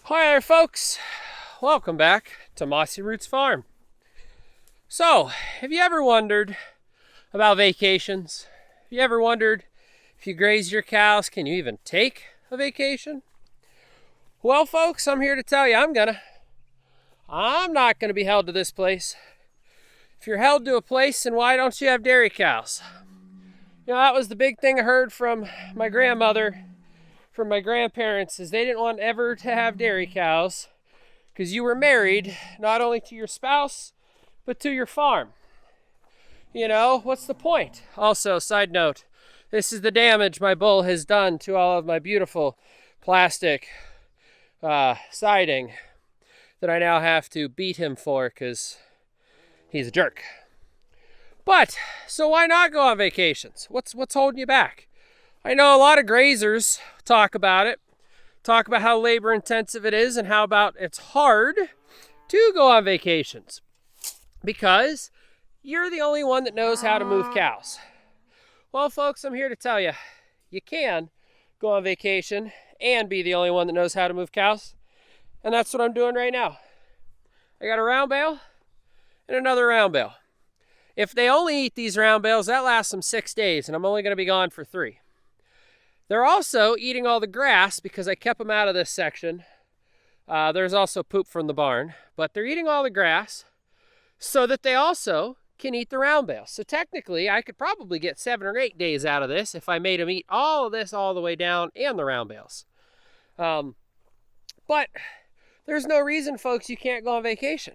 Hi there, folks. Welcome back to Mossy Roots Farm. So, have you ever wondered about vacations? Have you ever wondered if you graze your cows, can you even take a vacation? Well, folks, I'm here to tell you I'm not gonna be held to this place. If you're held to a place, then why don't you have dairy cows? You know, that was the big thing I heard from my grandmother, from my grandparents, is they didn't want ever to have dairy cows because you were married not only to your spouse, but to your farm. You know, what's the point? Also, side note, this is the damage my bull has done to all of my beautiful plastic siding that I now have to beat him for because he's a jerk. But, so why not go on vacations? What's holding you back? I know a lot of grazers talk about how labor intensive it is and how about it's hard to go on vacations because you're the only one that knows how to move cows. Well, folks, I'm here to tell you, you can go on vacation and be the only one that knows how to move cows. And that's what I'm doing right now. I got a round bale and another round bale. If they only eat these round bales, that lasts them 6 days, and I'm only going to be gone for 3. They're also eating all the grass because I kept them out of this section. There's also poop from the barn, but they're eating all the grass so that they also can eat the round bales. So technically, I could probably get 7 or 8 days out of this if I made them eat all of this all the way down and the round bales. But there's no reason, folks, you can't go on vacation.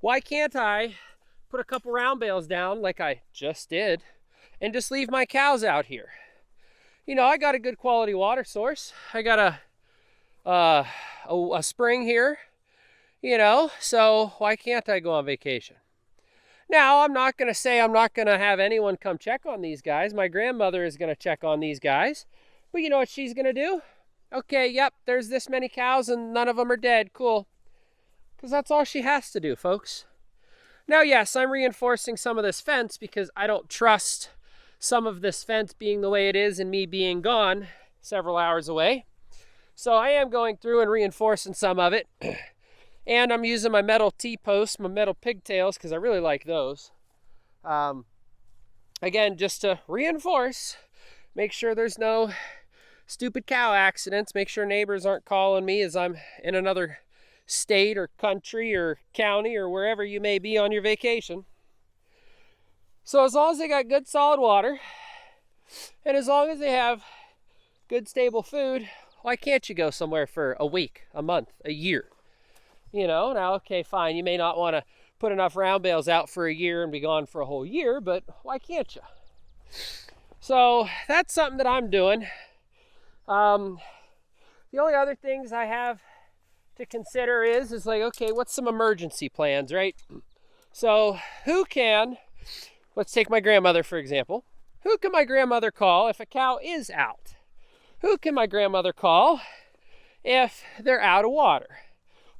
Why can't I put a couple round bales down like I just did and just leave my cows out here? You know, I got a good quality water source. I got a spring here, you know, so why can't I go on vacation? Now, I'm not going to say I'm not going to have anyone come check on these guys. My grandmother is going to check on these guys. But you know what she's going to do? Okay, yep, there's this many cows and none of them are dead. Cool. Because that's all she has to do, folks. Now, yes, I'm reinforcing some of this fence because I don't trust some of this fence being the way it is and me being gone several hours away. So I am going through and reinforcing some of it. And I'm using my metal T-posts, my metal pigtails, because I really like those. Again, just to reinforce, make sure there's no stupid cow accidents, make sure neighbors aren't calling me as I'm in another state or country or county or wherever you may be on your vacation. So as long as they got good solid water and as long as they have good stable food, why can't you go somewhere for a week, a month, a year? You know, now, okay, fine, you may not want to put enough round bales out for a year and be gone for a whole year, but why can't you? So that's something that I'm doing. The only other things I have to consider is like, okay, what's some emergency plans, right? So let's take my grandmother, for example. Who can my grandmother call if a cow is out? Who can my grandmother call if they're out of water?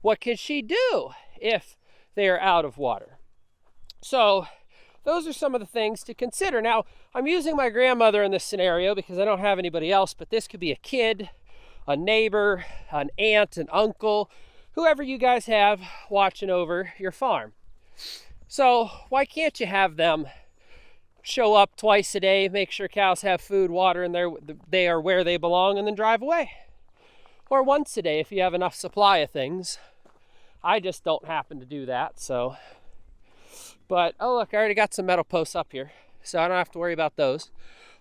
What can she do if they are out of water? So those are some of the things to consider. Now, I'm using my grandmother in this scenario because I don't have anybody else, but this could be a kid, a neighbor, an aunt, an uncle, whoever you guys have watching over your farm. So why can't you have them show up twice a day, make sure cows have food, water, and they are where they belong, and then drive away? Or once a day if you have enough supply of things. I just don't happen to do that, so. But, oh look, I already got some metal posts up here, so I don't have to worry about those.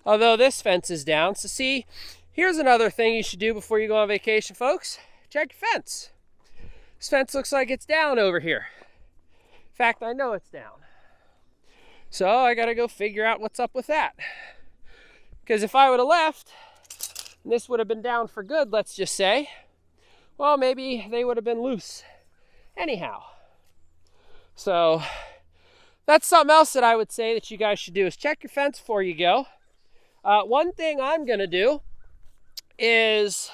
Although this fence is down, so see, here's another thing you should do before you go on vacation, folks. Check your fence. This fence looks like it's down over here. In fact, I know it's down. So I gotta go figure out what's up with that. Because if I would have left, and this would have been down for good, let's just say, well, maybe they would have been loose anyhow. So that's something else that I would say that you guys should do is check your fence before you go. One thing I'm gonna do is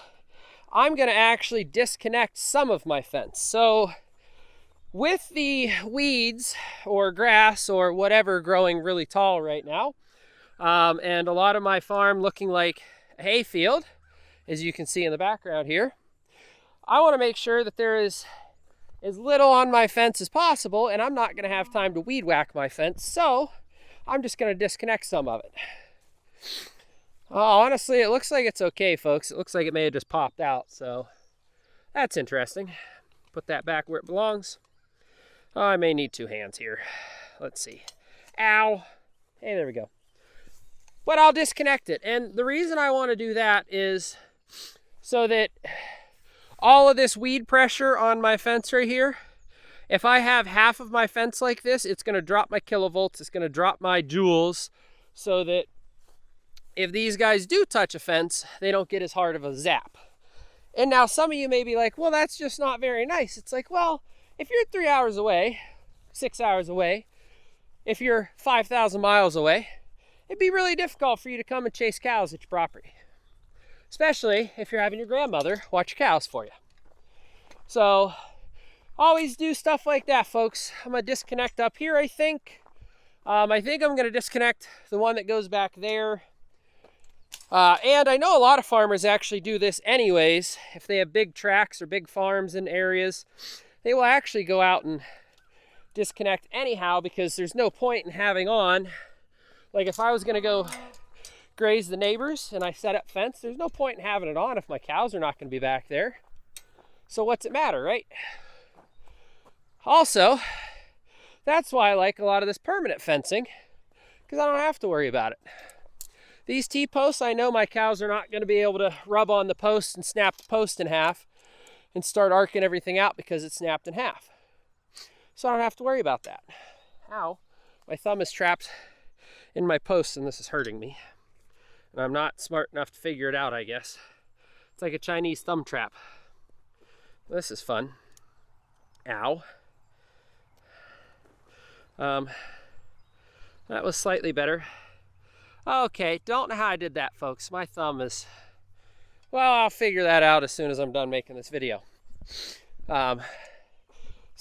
I'm gonna actually disconnect some of my fence. So with the weeds or grass or whatever growing really tall right now, and a lot of my farm looking like a hay field, as you can see in the background here, I want to make sure that there is as little on my fence as possible, and I'm not going to have time to weed whack my fence, so I'm just going to disconnect some of it. Honestly, it looks like it's okay, folks. It looks like it may have just popped out, so that's interesting. Put that back where it belongs. Oh, I may need 2 hands here. Let's see. Ow. Hey, there we go. But I'll disconnect it. And the reason I want to do that is so that all of this weed pressure on my fence right here, if I have half of my fence like this, it's going to drop my kilovolts, it's going to drop my joules, so that if these guys do touch a fence, they don't get as hard of a zap. And now some of you may be like, well, that's just not very nice. It's like, well, if you're 3 hours away, 6 hours away, if you're 5,000 miles away, it'd be really difficult for you to come and chase cows at your property. Especially if you're having your grandmother watch your cows for you. So always do stuff like that, folks. I'm gonna disconnect up here, I think. I'm gonna disconnect the one that goes back there. And I know a lot of farmers actually do this anyways. If they have big tracts or big farms in areas, they will actually go out and disconnect anyhow, because there's no point in having on. Like if I was gonna go graze the neighbors and I set up fence, there's no point in having it on if my cows are not going to be back there. So what's it matter, right? Also, that's why I like a lot of this permanent fencing, because I don't have to worry about it. These T-posts, I know my cows are not going to be able to rub on the post and snap the post in half and start arcing everything out because it's snapped in half. So I don't have to worry about that. Ow, my thumb is trapped in my post and this is hurting me. And I'm not smart enough to figure it out, I guess. It's like a Chinese thumb trap. This is fun. Ow. That was slightly better. Okay, don't know how I did that, folks. My thumb is... Well, I'll figure that out as soon as I'm done making this video. So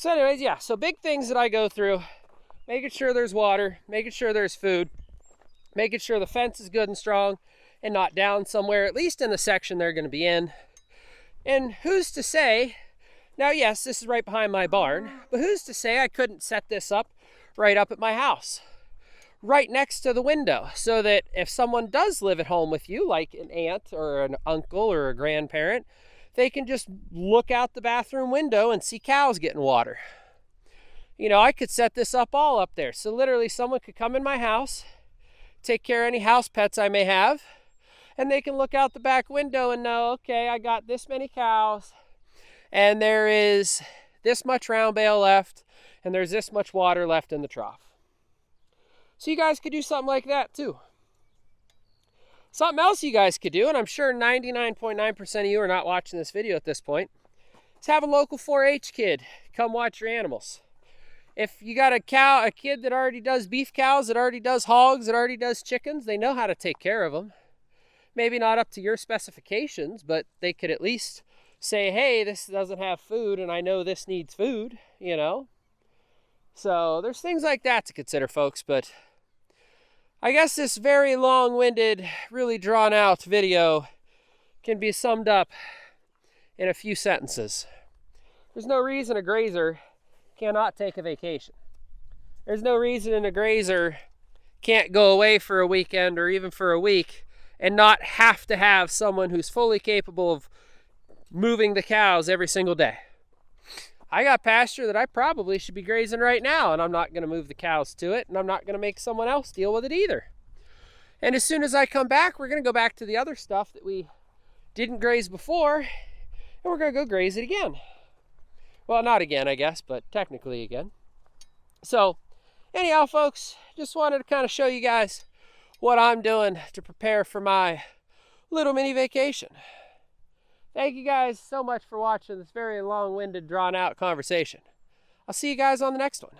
anyways, yeah, so big things that I go through. Making sure there's water, making sure there's food, making sure the fence is good and strong and not down somewhere, at least in the section they're going to be in. And who's to say, now yes, this is right behind my barn, but who's to say I couldn't set this up right up at my house, right next to the window, so that if someone does live at home with you, like an aunt or an uncle or a grandparent, they can just look out the bathroom window and see cows getting water. You know, I could set this up all up there. So literally someone could come in my house, take care of any house pets I may have, and they can look out the back window and know, okay, I got this many cows, and there is this much round bale left, and there's this much water left in the trough. So you guys could do something like that too. Something else you guys could do, and I'm sure 99.9% of you are not watching this video at this point, is have a local 4-H kid come watch your animals. If you got a kid that already does beef cows, that already does hogs, that already does chickens, they know how to take care of them. Maybe not up to your specifications, but they could at least say, hey, this doesn't have food and I know this needs food, you know? So there's things like that to consider, folks, but I guess this very long-winded, really drawn-out video can be summed up in a few sentences. There's no reason a grazer cannot take a vacation. There's no reason a grazer can't go away for a weekend or even for a week and not have to have someone who's fully capable of moving the cows every single day. I got pasture that I probably should be grazing right now, and I'm not going to move the cows to it, and I'm not going to make someone else deal with it either. And as soon as I come back, we're going to go back to the other stuff that we didn't graze before, and we're going to go graze it again. Well, not again, I guess, but technically again. So, anyhow, folks, just wanted to kind of show you guys what I'm doing to prepare for my little mini vacation. Thank you guys so much for watching this very long-winded, drawn-out conversation. I'll see you guys on the next one.